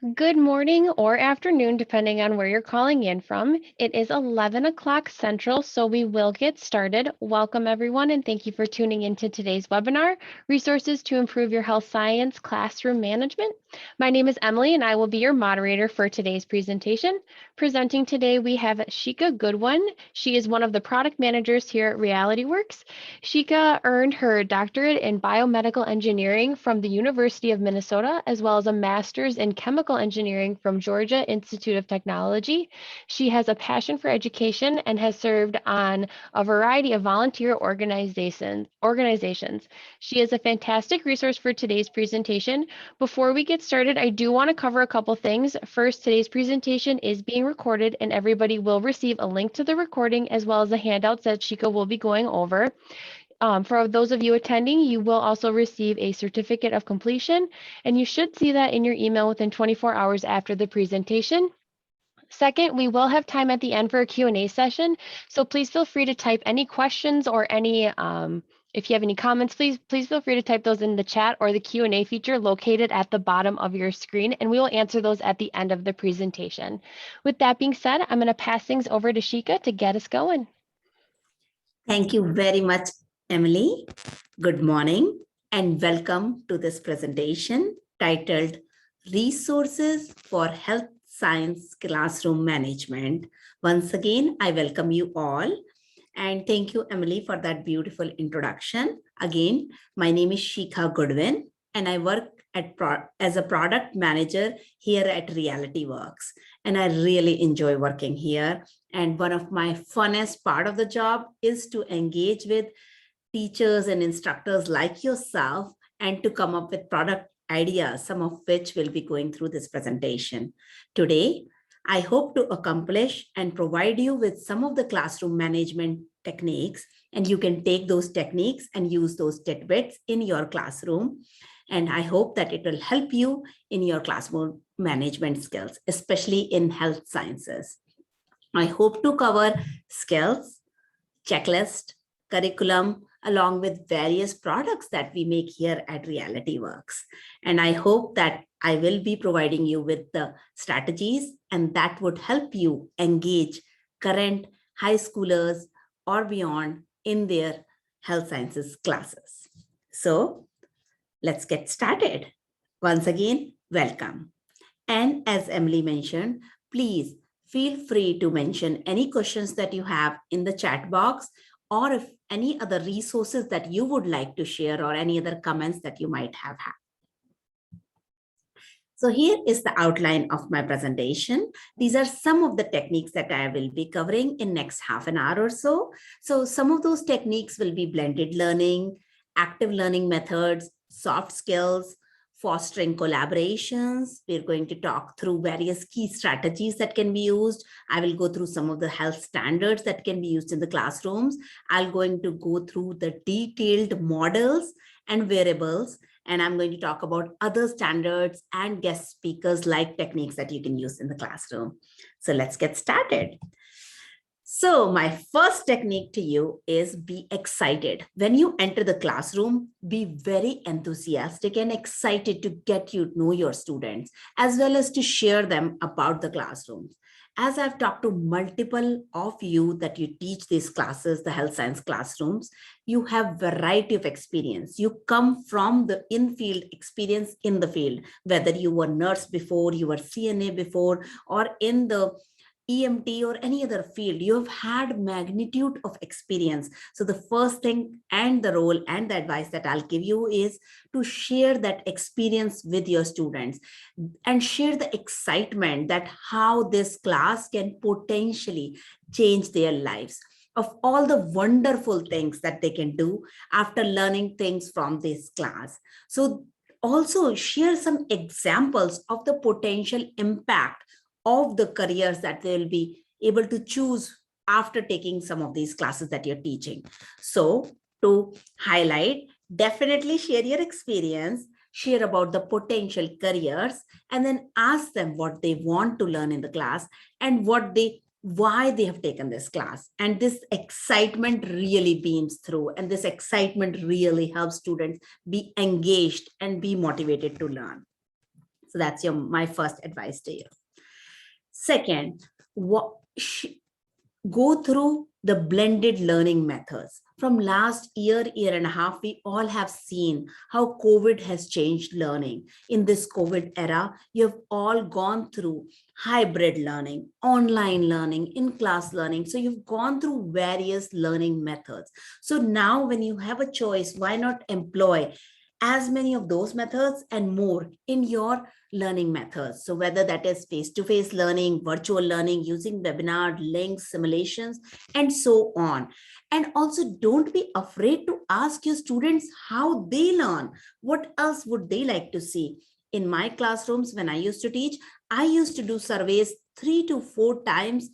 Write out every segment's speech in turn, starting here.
Good morning or afternoon, depending on where you're calling in from. It is 11 o'clock Central, so we will get started. Welcome, everyone, and thank you for tuning into today's webinar, Resources to Improve Your Health Science Classroom Management. My name is Emily, and I will be your moderator for today's presentation. Presenting today, we have Shikha Goodwin. She is one of the product managers here at Realityworks. Shikha earned her doctorate in biomedical engineering from the University of Minnesota, as well as a master's in chemical engineering from Georgia Institute of Technology. She has a passion for education and has served on a variety of volunteer organizations. She is a fantastic resource for today's presentation. Before we get started, I do want to cover a couple things. First, today's presentation is being recorded and everybody will receive a link to the recording as well as the handouts that Shikha will be going over. For those of you attending, you will also receive a certificate of completion, and you should see that in your email within 24 hours after the presentation. Second, we will have time at the end for a Q&A session, so please feel free to type any questions or any, if you have any comments, please feel free to type those in the chat or the Q&A feature located at the bottom of your screen, and we will answer those at the end of the presentation. With that being said, I'm going to pass things over to Shikha to get us going. Thank you very much, Emily. Good morning and welcome to this presentation titled Resources for Health Science Classroom Management. Once again, I welcome you all and thank you, Emily, for that beautiful introduction. Again, my name is Shikha Goodwin and I work as a product manager here at Realityworks. And I really enjoy working here. And one of my funnest part of the job is to engage with teachers and instructors like yourself and to come up with product ideas, some of which will be going through this presentation. Today, I hope to accomplish and provide you with some of the classroom management techniques, and you can take those techniques and use those tidbits in your classroom. And I hope that it will help you in your classroom management skills, especially in health sciences. I hope to cover skills, checklist, curriculum, along with various products that we make here at Realityworks. And I hope that I will be providing you with the strategies and that would help you engage current high schoolers or beyond in their health sciences classes. So let's get started. Once again, welcome. And as Emily mentioned, please feel free to mention any questions that you have in the chat box, or if any other resources that you would like to share or any other comments that you might have had. So here is the outline of my presentation. These are some of the techniques that I will be covering in next half an hour or so. So some of those techniques will be blended learning, active learning methods, soft skills, fostering collaborations. We're going to talk through various key strategies that can be used. I will go through some of the health standards that can be used in the classrooms. I'm going to go through the detailed models and variables, and I'm going to talk about other standards and guest speakers like techniques that you can use in the classroom. So let's get started. So my first technique to you is be excited. When you enter the classroom, be very enthusiastic and excited to get you to know your students, as well as to share them about the classrooms. As I've talked to multiple of you that you teach these classes, the health science classrooms, you have variety of experience. You come from the in-field experience in the field, whether you were nurse before, you were CNA before, or in the EMT or any other field, you have had magnitude of experience. So the first thing and the role and the advice that I'll give you is to share that experience with your students and share the excitement that how this class can potentially change their lives, of all the wonderful things that they can do after learning things from this class. So also share some examples of the potential impact of the careers that they'll be able to choose after taking some of these classes that you're teaching. So to highlight, definitely share your experience, share about the potential careers, and then ask them what they want to learn in the class and why they have taken this class. And this excitement really beams through, and this excitement really helps students be engaged and be motivated to learn. So that's my first advice to you. Second, go through the blended learning methods. From last year and a half, we all have seen how COVID has changed learning. In this COVID era, you have all gone through hybrid learning, online learning, in-class learning. So you've gone through various learning methods. So now when you have a choice, why not employ as many of those methods and more in your learning methods? So whether that is face-to-face learning, virtual learning, using webinar links, simulations, and so on. And also don't be afraid to ask your students how they learn. What else would they like to see? In my classrooms, when I used to teach, I used to do surveys 3 to 4 times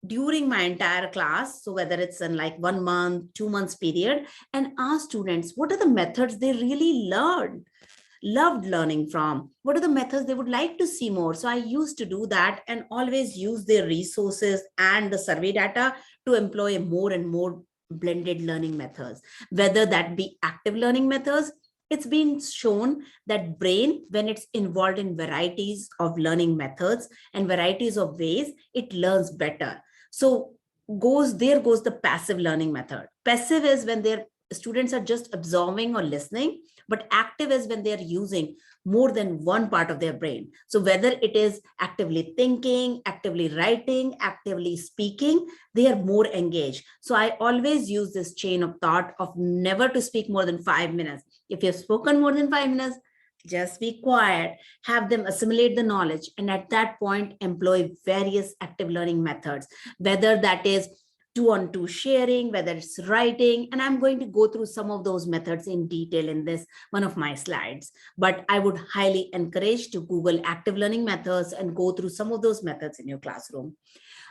during my entire class. So whether it's in like 1 month, 2 months period, and ask students, what are the methods they really loved learning from? What are the methods they would like to see more? So I used to do that and always use their resources and the survey data to employ more and more blended learning methods, whether that be active learning methods. It's been shown that brain, when it's involved in varieties of learning methods and varieties of ways, it learns better. So there goes the passive learning method. Passive is when their students are just absorbing or listening, but active is when they're using more than one part of their brain. So whether it is actively thinking, actively writing, actively speaking, they are more engaged. So I always use this chain of thought of never to speak more than 5 minutes. If you've spoken more than 5 minutes, just be quiet, have them assimilate the knowledge, and at that point, employ various active learning methods, whether that is 2-on-2 sharing, whether it's writing, and I'm going to go through some of those methods in detail in this one of my slides. But I would highly encourage to Google active learning methods and go through some of those methods in your classroom.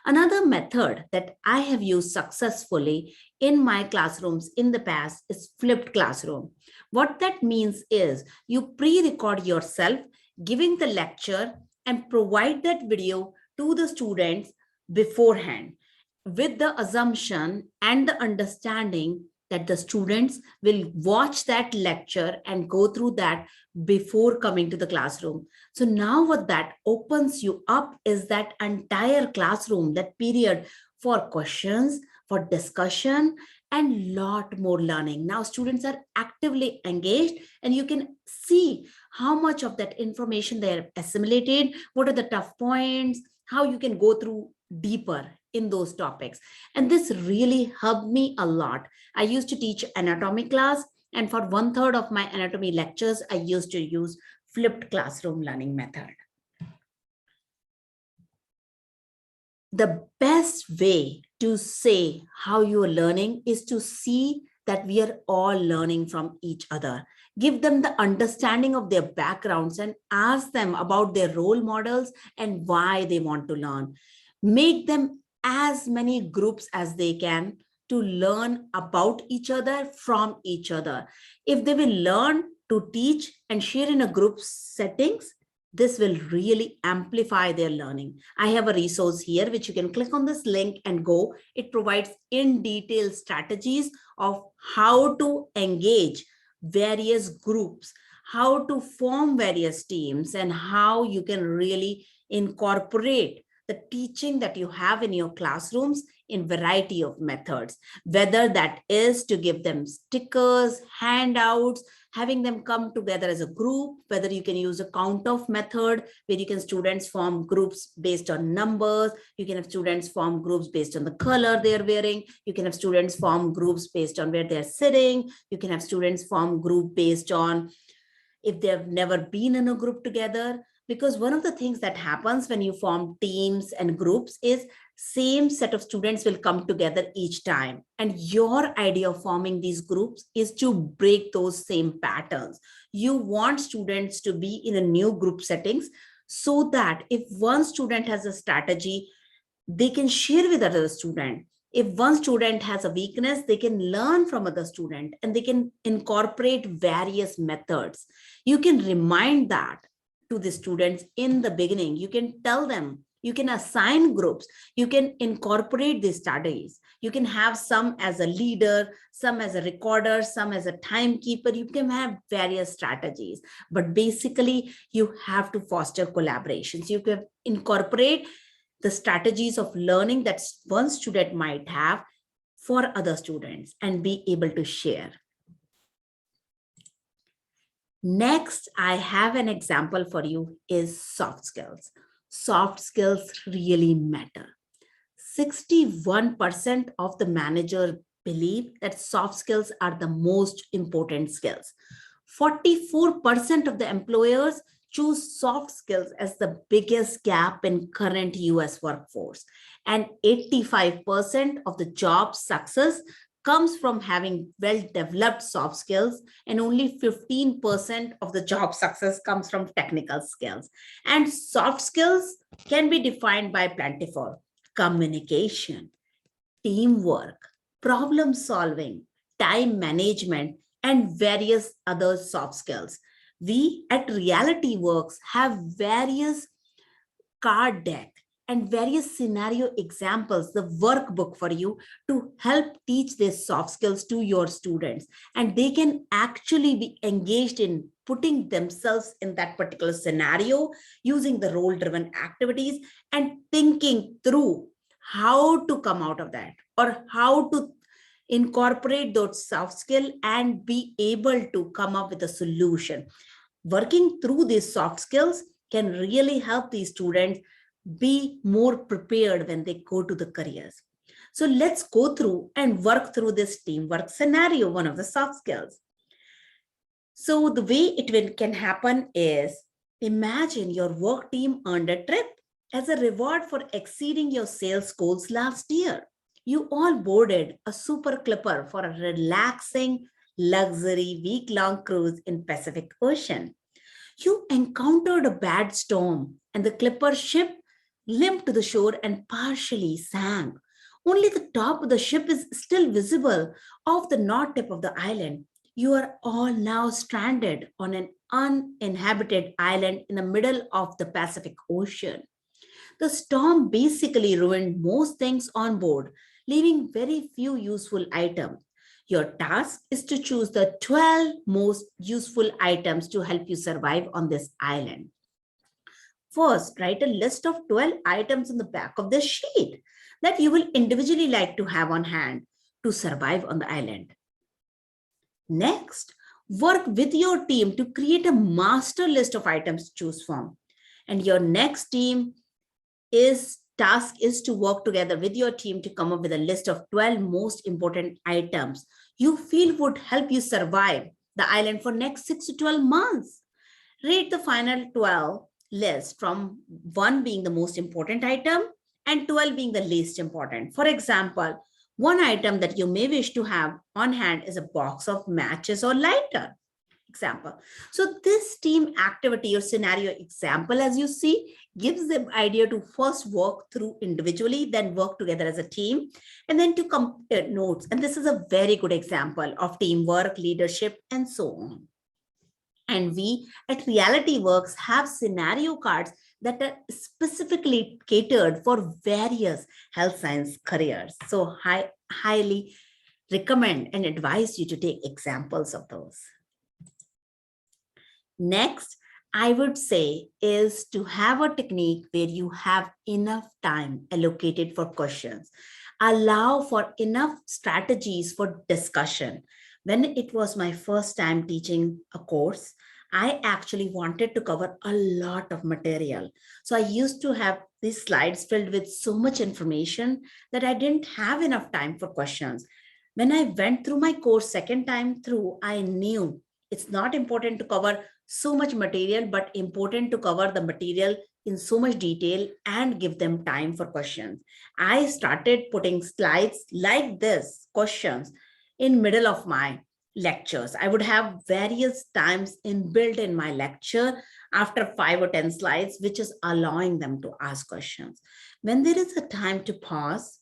Another method that I have used successfully in my classrooms in the past is flipped classroom. What that means is you pre-record yourself giving the lecture and provide that video to the students beforehand, with the assumption and the understanding that the students will watch that lecture and go through that before coming to the classroom. So now what that opens you up is that entire classroom, that period for questions, for discussion, and lot more learning. Now students are actively engaged and you can see how much of that information they have assimilated, what are the tough points, how you can go through deeper in those topics. And this really helped me a lot. I used to teach anatomy class, and for 1/3 of my anatomy lectures, I used to use flipped classroom learning method. The best way to say how you are learning is to see that we are all learning from each other. Give them the understanding of their backgrounds and ask them about their role models and why they want to learn. Make them as many groups as they can to learn about each other from each other. If they will learn to teach and share in a group settings, this will really amplify their learning. I have a resource here, which you can click on this link and go. It provides in detail strategies of how to engage various groups, how to form various teams, and how you can really incorporate the teaching that you have in your classrooms in variety of methods, whether that is to give them stickers, handouts, having them come together as a group, whether you can use a count of method where you can students form groups based on numbers, you can have students form groups based on the color they're wearing, you can have students form groups based on where they're sitting, you can have students form group based on if they've never been in a group together. Because one of the things that happens when you form teams and groups is same set of students will come together each time. And your idea of forming these groups is to break those same patterns. You want students to be in a new group settings so that if one student has a strategy, they can share with other student. If one student has a weakness, they can learn from other student and they can incorporate various methods. You can remind that to the students in the beginning. You can tell them, you can assign groups, you can incorporate these studies, You can have some as a leader, some as a recorder, some as a timekeeper. You can have various strategies, but basically you have to foster collaborations. You can incorporate the strategies of learning that one student might have for other students and be able to share. Next, I have an example for you is soft skills. Soft skills really matter. 61% of the managers believe that soft skills are the most important skills. 44% of the employers choose soft skills as the biggest gap in current US workforce. And 85% of the job success comes from having well-developed soft skills, and only 15% of the job success comes from technical skills. And soft skills can be defined by plentiful: communication, teamwork, problem solving, time management, and various other soft skills. We at Realityworks have various card deck and various scenario examples, the workbook for you to help teach these soft skills to your students. And they can actually be engaged in putting themselves in that particular scenario using the role-driven activities and thinking through how to come out of that or how to incorporate those soft skills and be able to come up with a solution. Working through these soft skills can really help these students be more prepared when they go to the careers. So let's go through and work through this teamwork scenario, one of the soft skills. So the way can happen is, imagine your work team earned a trip as a reward for exceeding your sales goals last year. You all boarded a super clipper for a relaxing luxury week-long cruise in Pacific Ocean. You encountered a bad storm and the clipper ship limped to the shore and partially sank. Only the top of the ship is still visible off the north tip of the island. You are all now stranded on an uninhabited island in the middle of the Pacific Ocean. The storm basically ruined most things on board, leaving very few useful items. Your task is to choose the 12 most useful items to help you survive on this island. First, write a list of 12 items on the back of the sheet that you will individually like to have on hand to survive on the island. Next, work with your team to create a master list of items to choose from. And your next task is to work together with your team to come up with a list of 12 most important items you feel would help you survive the island for next 6 to 12 months. Rate the final 12 list from 1 being the most important item and 12 being the least important. For example, one item that you may wish to have on hand is a box of matches or lighter. Example. So this team activity or scenario example, as you see, gives them idea to first work through individually, then work together as a team, and then to compare notes. And this is a very good example of teamwork, leadership, and so on. And we at Realityworks have scenario cards that are specifically catered for various health science careers. So I highly recommend and advise you to take examples of those. Next, I would say is to have a technique where you have enough time allocated for questions. Allow for enough strategies for discussion. When it was my first time teaching a course, I actually wanted to cover a lot of material. So I used to have these slides filled with so much information that I didn't have enough time for questions. When I went through my course second time through, I knew it's not important to cover so much material, but important to cover the material in so much detail and give them time for questions. I started putting slides like this, questions, in middle of my lectures. I would have various times inbuilt in my lecture after 5 or 10 slides, which is allowing them to ask questions. When there is a time to pause,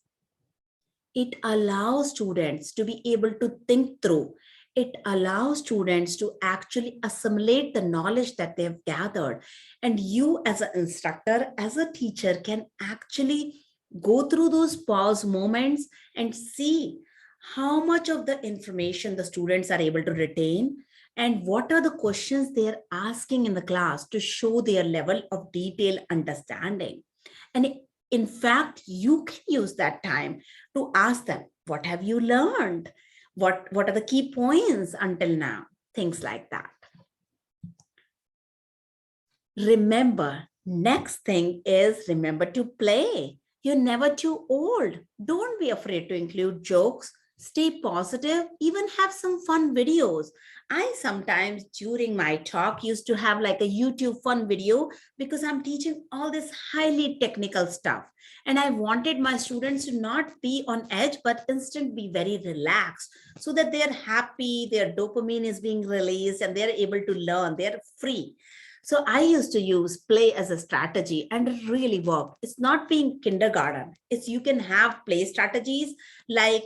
it allows students to be able to think through. It allows students to actually assimilate the knowledge that they've gathered. And you as an instructor, as a teacher, can actually Go through those pause moments and see how much of the information the students are able to retain and what are the questions they're asking in the class to show their level of detailed understanding. And in fact, you can use that time to ask them, what have you learned? What are the key points until now? Things like that. Remember, next thing is remember to play. You're never too old. Don't be afraid to include jokes. Stay positive, even have some fun videos. I sometimes during my talk used to have like a YouTube fun video because I'm teaching all this highly technical stuff. And I wanted my students to not be on edge, but instead be very relaxed so that they're happy, their dopamine is being released, and they're able to learn, they're free. So I used to use play as a strategy and it really worked. It's not being kindergarten. It's you can have play strategies like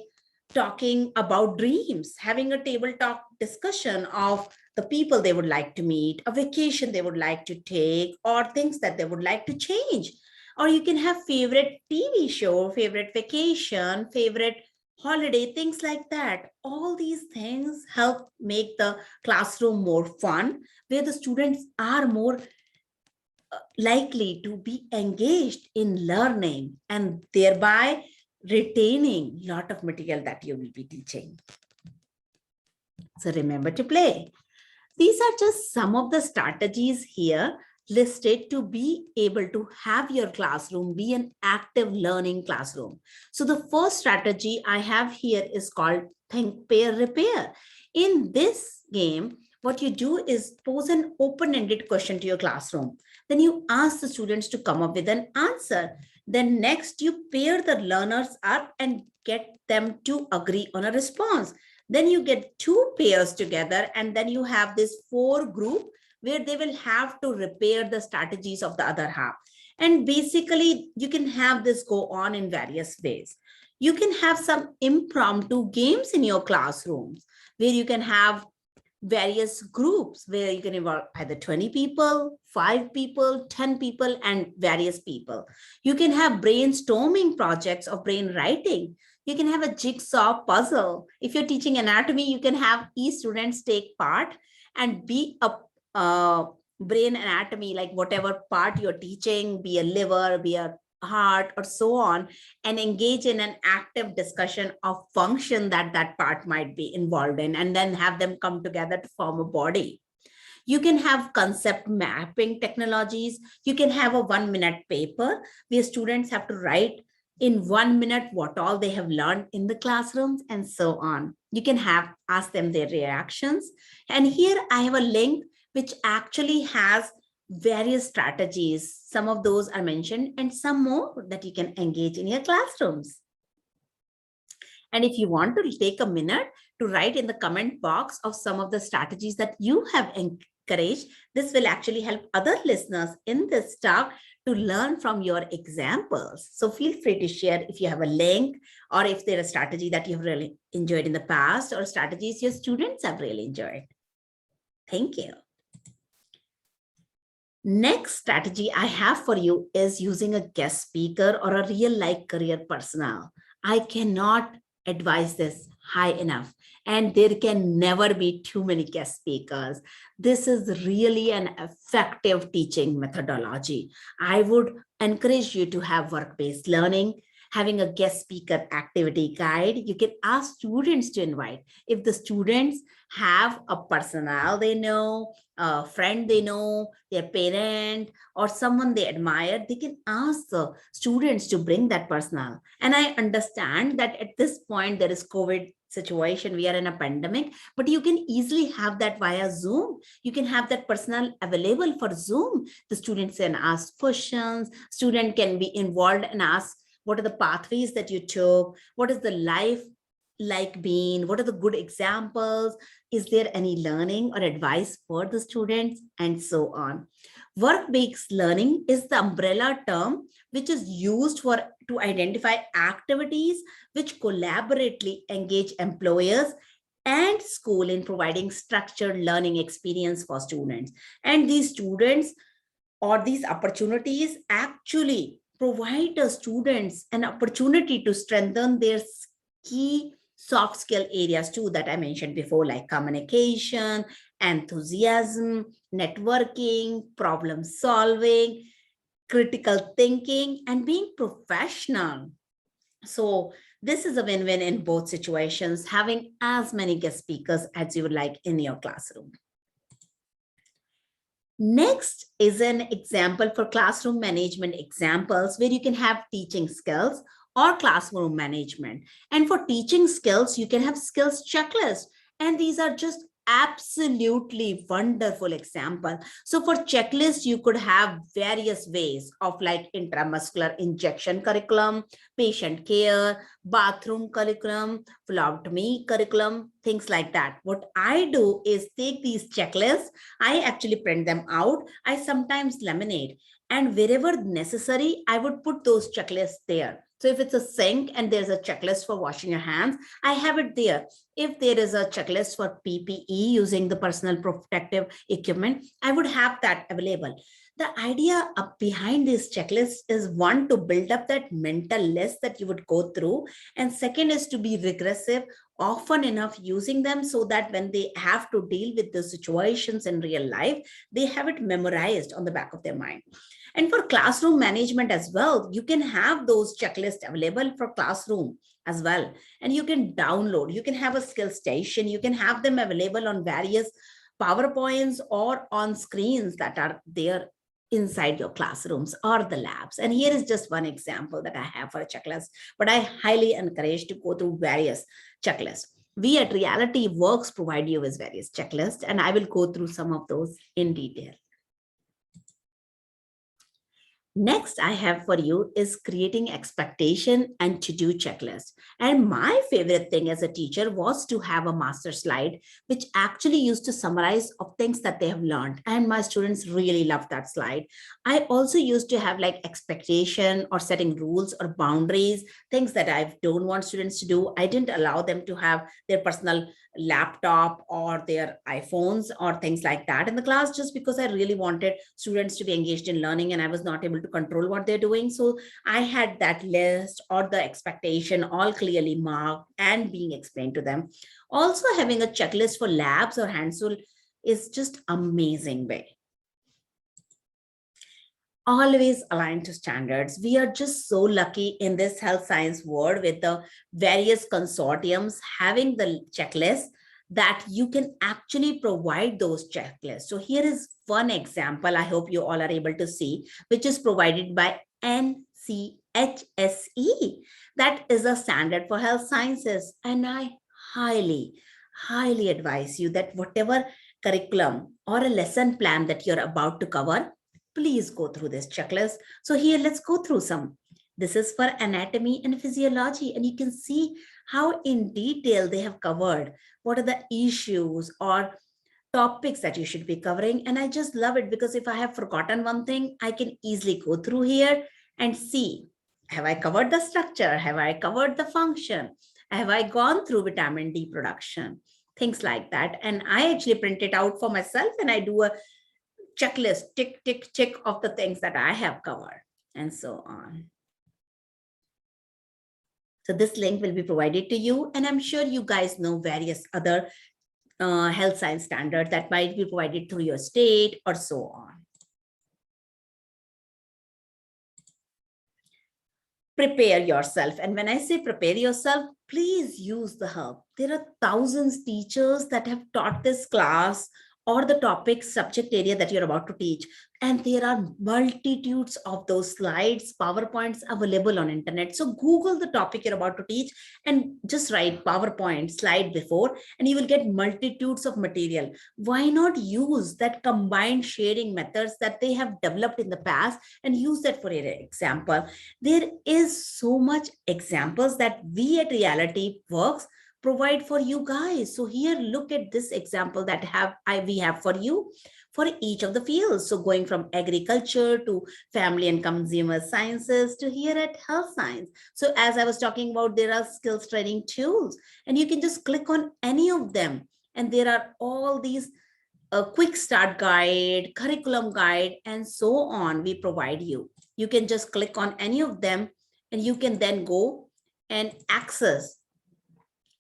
talking about dreams, having a table talk discussion of the people they would like to meet, a vacation they would like to take, or things that they would like to change. Or you can have favorite TV show, favorite vacation, favorite holiday, things like that. All these things help make the classroom more fun, where the students are more likely to be engaged in learning and thereby retaining a lot of material that you will be teaching. So remember to play. These are just some of the strategies here listed to be able to have your classroom be an active learning classroom. So the first strategy I have here is called Think, Pair, Repair. In this game, what you do is pose an open-ended question to your classroom. Then you ask the students to come up with an answer. Then next you pair the learners up and get them to agree on a response. Then you get two pairs together and then you have this 4 group where they will have to repair the strategies of the other half. And basically you can have this go on in various ways. You can have some impromptu games in your classrooms where you can have various groups where you can involve either 20 people, 5 people, 10 people, and various people. You can have brainstorming projects of brain writing. You can have a jigsaw puzzle. If you're teaching anatomy, you can have each students take part and be a brain anatomy, like whatever part you're teaching, be a liver, be a heart, or so on, and engage in an active discussion of function that that part might be involved in, and then have them come together to form a body. You can have concept mapping technologies. You can have a 1-minute paper where students have to write in 1 minute what all they have learned in the classrooms and so on. You can have ask them their reactions. And here I have a link which actually has various strategies. Some of those are mentioned and some more that you can engage in your classrooms. And if you want to take a minute to write in the comment box of some of the strategies that you have encouraged, this will actually help other listeners in this talk to learn from your examples. So feel free to share if you have a link or if there's a strategy that you've really enjoyed in the past or strategies your students have really enjoyed. Thank you. Next strategy I have for you is using a guest speaker or a real life career personnel. I cannot advise this high enough, and there can never be too many guest speakers. This is really an effective teaching methodology. I would encourage you to have work-based learning, having a guest speaker activity guide. You can ask students to invite. If the students have a personnel they know, a friend they know, their parent, or someone they admire, they can ask the students to bring that personnel. And I understand that at this point there is COVID situation, we are in a pandemic, but you can easily have that via Zoom. You can have that personnel available for Zoom. The students can ask questions, student can be involved and ask, what are the pathways that you took? What is the life like being? What are the good examples? Is there any learning or advice for the students? And so on. Work-based learning is the umbrella term which is used to identify activities which collaboratively engage employers and school in providing structured learning experience for students. And these students or these opportunities actually provide the students an opportunity to strengthen their key soft skill areas too that I mentioned before, like communication, enthusiasm, networking, problem solving, critical thinking, and being professional. So this is a win-win in both situations, having as many guest speakers as you would like in your classroom. Next is an example for classroom management examples where you can have teaching skills or classroom management. And for teaching skills, you can have skills checklist. And these are just absolutely wonderful example. So for checklist, you could have various ways of like intramuscular injection curriculum, patient care, bathroom curriculum, phyllotomy curriculum, things like that. What I do is take these checklists, I actually print them out. I sometimes laminate, and wherever necessary, I would put those checklists there. So if it's a sink and there's a checklist for washing your hands, I have it there. If there is a checklist for PPE using the personal protective equipment, I would have that available. The idea up behind this checklist is one, to build up that mental list that you would go through. And second is to be regressive often enough using them so that when they have to deal with the situations in real life, they have it memorized on the back of their mind. And for classroom management as well, you can have those checklists available for classroom as well. And you can download, you can have a skill station, you can have them available on various PowerPoints or on screens that are there inside your classrooms or the labs. And here is just one example that I have for a checklist, but I highly encourage to go through various checklists. We at Realityworks provide you with various checklists, and I will go through some of those in detail. Next I have for you is creating expectation and to-do checklist. And my favorite thing as a teacher was to have a master slide, which actually used to summarize of things that they have learned. And my students really loved that slide. I also used to have like expectation or setting rules or boundaries, things that I don't want students to do. I didn't allow them to have their personal laptop or their iPhones or things like that in the class, just because I really wanted students to be engaged in learning and I was not able to control what they're doing. So I had that list or the expectation all clearly marked and being explained to them. Also having a checklist for labs or handful is just amazing way. Always aligned to standards. We are just so lucky in this health science world with the various consortiums having the checklist that you can actually provide those checklists. So here is one example I hope you all are able to see, which is provided by NCHSE. That is a standard for health sciences. And I highly advise you that whatever curriculum or a lesson plan that you're about to cover, please go through this checklist. So here, let's go through some. This is for anatomy and physiology, and you can see how in detail they have covered what are the issues or topics that you should be covering. And I just love it because if I have forgotten one thing, I can easily go through here and see, have I covered the structure? Have I covered the function? Have I gone through vitamin D production? Things like that. And I actually print it out for myself and I do a checklist, tick, tick, tick of the things that I have covered and so on. So this link will be provided to you, and I'm sure you guys know various other health science standards that might be provided through your state or so on. Prepare yourself. And when I say prepare yourself, please use the help. There are thousands teachers that have taught this class or the topic subject area that you're about to teach. And there are multitudes of those slides, PowerPoints available on internet. So Google the topic you're about to teach and just write PowerPoint slide before, and you will get multitudes of material. Why not use that combined sharing methods that they have developed in the past and use that for your example? There is so much examples that we at Realityworks provide for you guys. So here, look at this example that we have for you for each of the fields. So going from agriculture to family and consumer sciences to here at health science. So as I was talking about, there are skills training tools and you can just click on any of them. And there are all these quick start guide, curriculum guide, and so on we provide you. You can just click on any of them and you can then go and access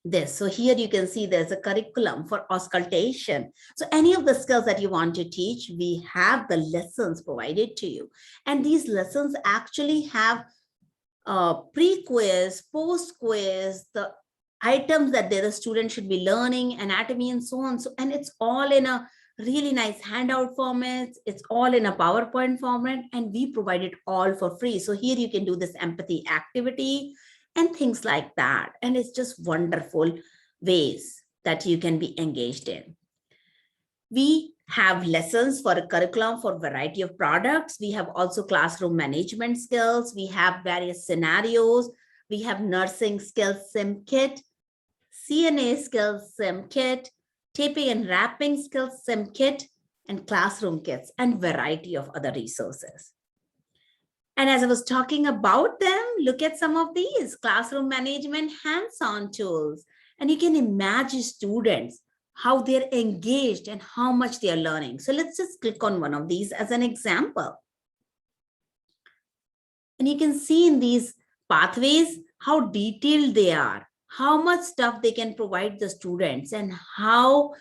this. So here you can see there's a curriculum for auscultation. So any of the skills that you want to teach, we have the lessons provided to you. And these lessons actually have pre-quiz, post-quiz, the items that the student should be learning, anatomy and so on. So, and it's all in a really nice handout format. It's all in a PowerPoint format, and we provide it all for free. So here you can do this empathy activity and things like that. And it's just wonderful ways that you can be engaged in. We have lessons for a curriculum for a variety of products. We have also classroom management skills. We have various scenarios. We have nursing skills sim kit, CNA skills sim kit, taping and wrapping skills sim kit, and classroom kits, and variety of other resources. And as I was talking about them, look at some of these classroom management hands-on tools. And you can imagine students, how they're engaged and how much they are learning. So let's just click on one of these as an example. And you can see in these pathways how detailed they are, how much stuff they can provide the students, and how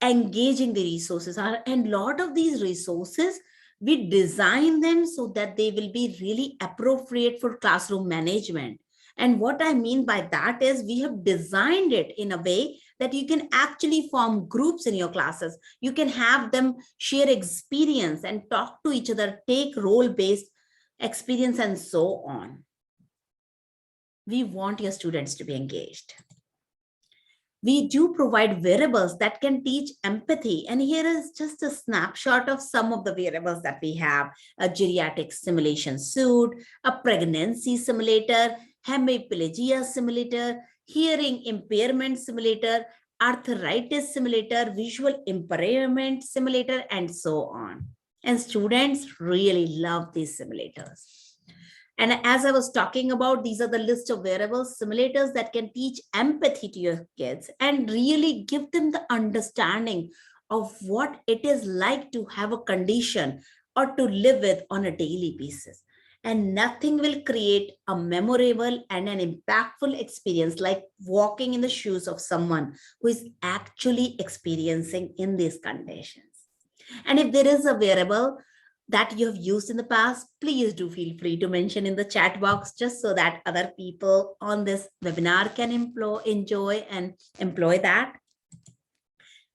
engaging the resources are. And a lot of these resources, we design them so that they will be really appropriate for classroom management. And what I mean by that is we have designed it in a way that you can actually form groups in your classes. You can have them share experience and talk to each other, take role-based experience and so on. We want your students to be engaged. We do provide variables that can teach empathy. And here is just a snapshot of some of the variables that we have: a geriatric simulation suit, a pregnancy simulator, hemiplegia simulator, hearing impairment simulator, arthritis simulator, visual impairment simulator, and so on. And students really love these simulators. And as I was talking about, these are the list of variables, simulators that can teach empathy to your kids and really give them the understanding of what it is like to have a condition or to live with on a daily basis. And nothing will create a memorable and an impactful experience like walking in the shoes of someone who is actually experiencing in these conditions. And if there is a variable that you have used in the past, please do feel free to mention in the chat box, just so that other people on this webinar can enjoy and employ that.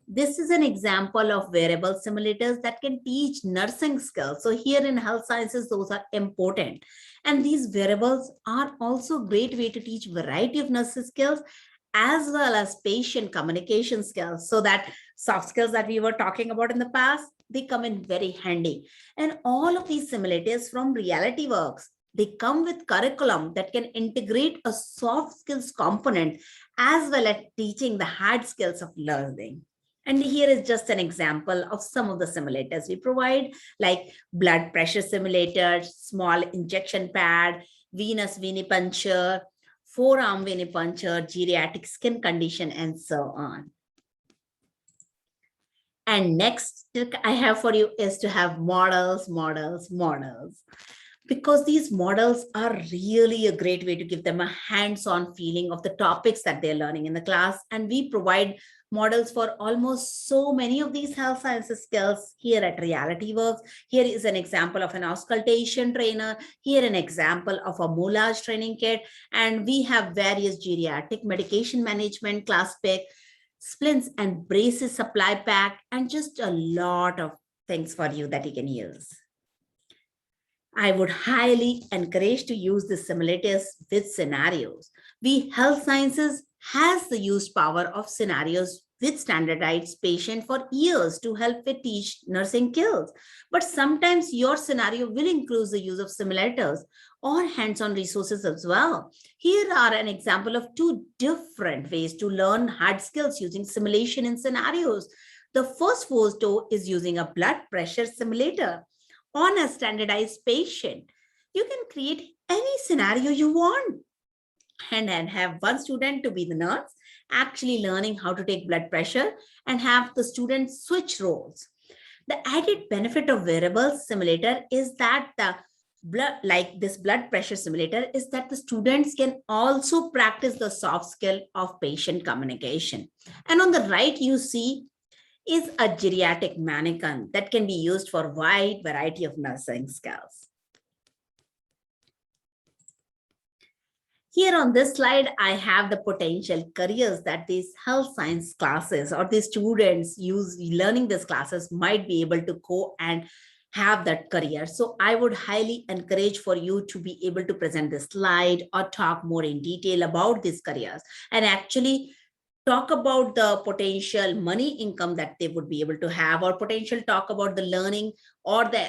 This is an example of variable simulators that can teach nursing skills. So here in health sciences, those are important. And these variables are also a great way to teach variety of nursing skills as well as patient communication skills, so that soft skills that we were talking about in the past, they come in very handy. And all of these simulators from Realityworks, they come with curriculum that can integrate a soft skills component as well as teaching the hard skills of learning. And here is just an example of some of the simulators we provide, like blood pressure simulator, small injection pad, venous venipuncture, forearm venipuncture, geriatric skin condition, and so on. And next trick I have for you is to have models. Because these models are really a great way to give them a hands-on feeling of the topics that they're learning in the class. And we provide models for almost so many of these health sciences skills here at Realityworks. Here is an example of an auscultation trainer. Here an example of a moulage training kit. And we have various geriatric medication management class pick, splints and braces supply pack, and just a lot of things for you that you can use. I would highly encourage to use the simulators with scenarios. We health sciences has the use power of scenarios with standardized patient for years to help with teach nursing skills. But sometimes your scenario will include the use of simulators or hands-on resources as well. Here are an example of two different ways to learn hard skills using simulation and scenarios. The first photo is using a blood pressure simulator on a standardized patient. You can create any scenario you want and have one student to be the nurse, actually learning how to take blood pressure, and have the students switch roles. The added benefit of wearable simulator is that the like this blood pressure simulator is that the students can also practice the soft skill of patient communication. And on the right, you see is a geriatric mannequin that can be used for a wide variety of nursing skills. Here on this slide, I have the potential careers that these health science classes or the students learning these classes might be able to go and have that career. So I would highly encourage for you to be able to present this slide or talk more in detail about these careers and actually talk about the potential money income that they would be able to have, or potential talk about the learning or the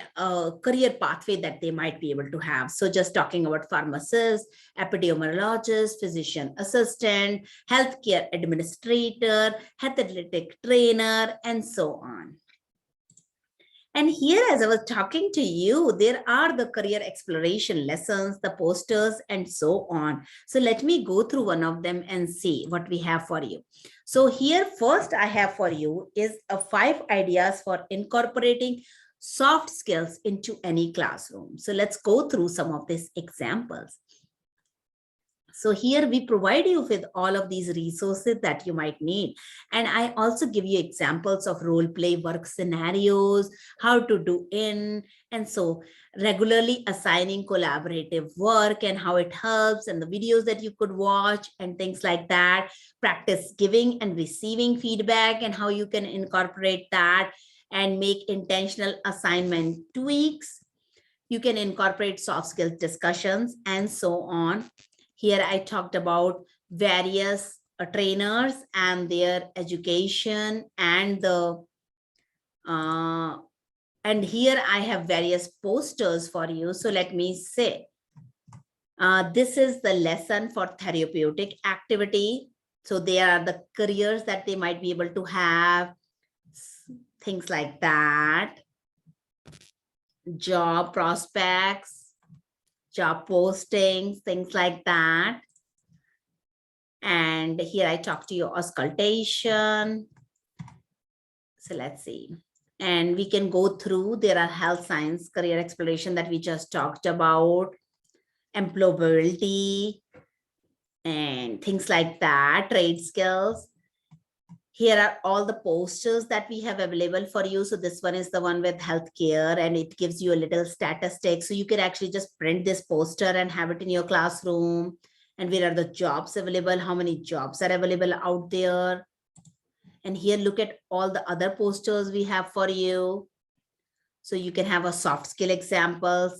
career pathway that they might be able to have. So just talking about pharmacist, epidemiologist, physician assistant, healthcare administrator, athletic trainer, and so on. And here, as I was talking to you, there are the career exploration lessons, the posters, and so on. So let me go through one of them and see what we have for you. So here, first I have for you is 5 ideas for incorporating soft skills into any classroom. So let's go through some of these examples. So here we provide you with all of these resources that you might need. And I also give you examples of role play work scenarios, how to do in, and so regularly assigning collaborative work and how it helps, and the videos that you could watch and things like that. Practice giving and receiving feedback and how you can incorporate that and make intentional assignment tweaks. You can incorporate soft skills discussions and so on. Here I talked about various trainers and their education and the and here I have various posters for you. So let me say, this is the lesson for therapeutic activity. So there are the careers that they might be able to have, things like that, job prospects, job postings, things like that. And here I talk to you auscultation. So let's see. And we can go through, there are health science career exploration that we just talked about, employability, and things like that, trade skills. Here are all the posters that we have available for you. So this one is the one with healthcare, and it gives you a little statistic. So you can actually just print this poster and have it in your classroom. And where are the jobs available? How many jobs are available out there? And here, look at all the other posters we have for you. So you can have a soft skill example,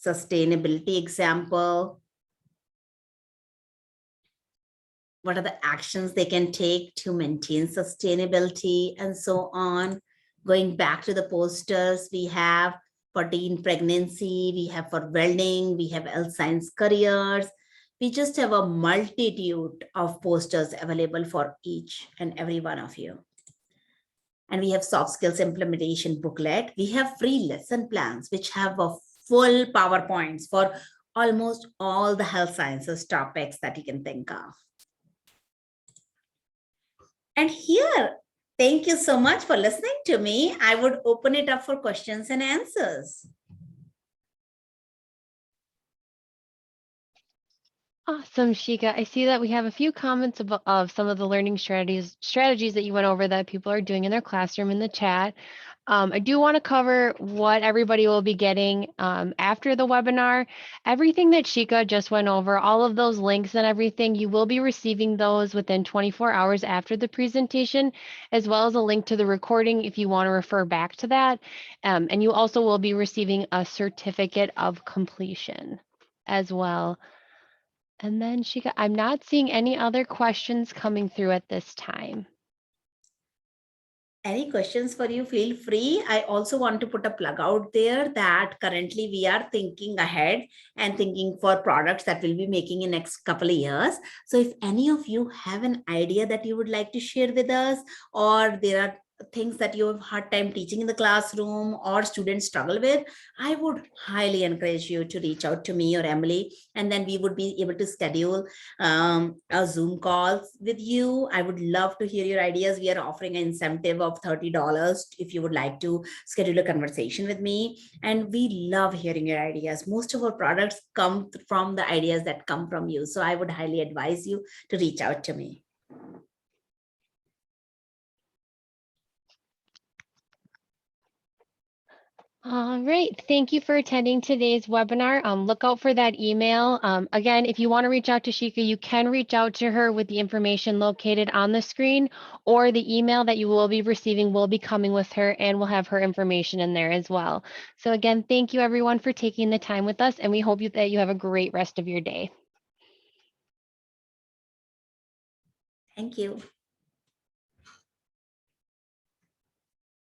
sustainability example. What are the actions they can take to maintain sustainability and so on. Going back to the posters, we have for teen pregnancy, we have for welding, we have health science careers. We just have a multitude of posters available for each and every one of you. And we have soft skills implementation booklet. We have free lesson plans, which have a full PowerPoints for almost all the health sciences topics that you can think of. And here, thank you so much for listening to me. I would open it up for questions and answers. Awesome, Shikha. I see that we have a few comments of some of the learning strategies that you went over that people are doing in their classroom in the chat. I do want to cover what everybody will be getting after the webinar. Everything that Shikha just went over, all of those links and everything, you will be receiving those within 24 hours after the presentation, as well as a link to the recording if you want to refer back to that. And you also will be receiving a certificate of completion as well. And then Shikha, I'm not seeing any other questions coming through at this time. Any questions for you, feel free. I also want to put a plug out there that currently we are thinking ahead and thinking for products that we'll be making in next couple of years. So if any of you have an idea that you would like to share with us, or there are things that you have hard time teaching in the classroom or students struggle with, I would highly encourage you to reach out to me or Emily, and then we would be able to schedule a Zoom call with you. I would love to hear your ideas. We are offering an incentive of $30 if you would like to schedule a conversation with me. And we love hearing your ideas. Most of our products come from the ideas that come from you. So I would highly advise you to reach out to me. All right. Thank you for attending today's webinar. Look out for that email. Again, if you want to reach out to Shikha, you can reach out to her with the information located on the screen, or the email that you will be receiving will be coming with her, and we'll have her information in there as well. So again, thank you everyone for taking the time with us, and we hope that you have a great rest of your day. Thank you.